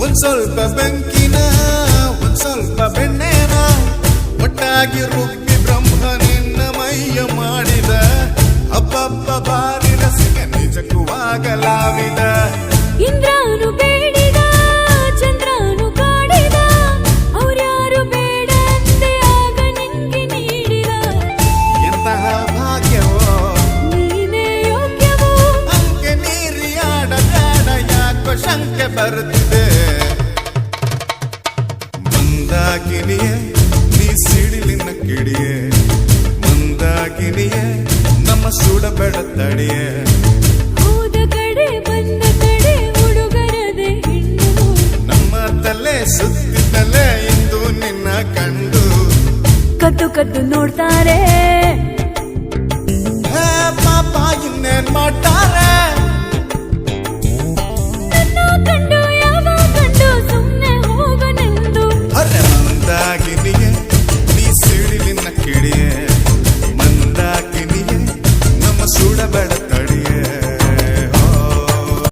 ಒಂದ್ ಸ್ವಲ್ಪ ಬೆಂಕಿನ ಒಂದ್ ಸ್ವಲ್ಪ ಬೆಣ್ಣೆನ ಒಟ್ಟಾಗಿ ರುಬ್ಬಿ ಬ್ರಹ್ಮ ನಿನ್ನ ಮೈಯ ಮಾಡಿದ ಅಬ್ಬಬ್ಬ ಬಾರಿ ರಸಿಕ ನಿಜಕ್ಕೂ ಆಗಲಾವಿದ ಇಂದ್ರಾನು ಬೇಡಿದ ಚಂದ್ರಾನು ಕಾಡಿದ ಅವ್ರ್ಯಾರು ಬೇಡ ಅಂದೆ ಆಗ ನಿನ್ಗೆ ನೀಡಿದ ಎಂತಹ ಭಾಗ್ಯವೋ ನೀನೇ ಯೋಗ್ಯವೋ ಅಂಕೆ ನೀರಿಯಾಡ ಬೇಡ ಯಾಕೋ ಶಂಕೆ ಬರುತ್ತಿದೆ ಮಂದಾಕಿನಿಯೇ ನೀ ಸಿಡಿಲಿನ ಕಿಡಿಯೇ ಮಂದಾಕಿನಿಯೇ ನಮ್ಮ ಸುಡಬೇಡ ತಡಿಯೇ ಹೋದ ಕಡೆ ಬಂದ ಕಡೆ ಹುಡುಗರದೆ ಹೆಣ್ಣು ನಮ್ಮ ತಲೆ ಸುತ್ತಿದ್ದಲೇ ಇಂದು ನಿನ್ನ ಕಂಡು ಕದ್ದು ಕದ್ದು ನೋಡ್ತಾರೆ ಪಾಪ ಇನ್ನೇನ್ ಮಾಡ್ತಾರೆ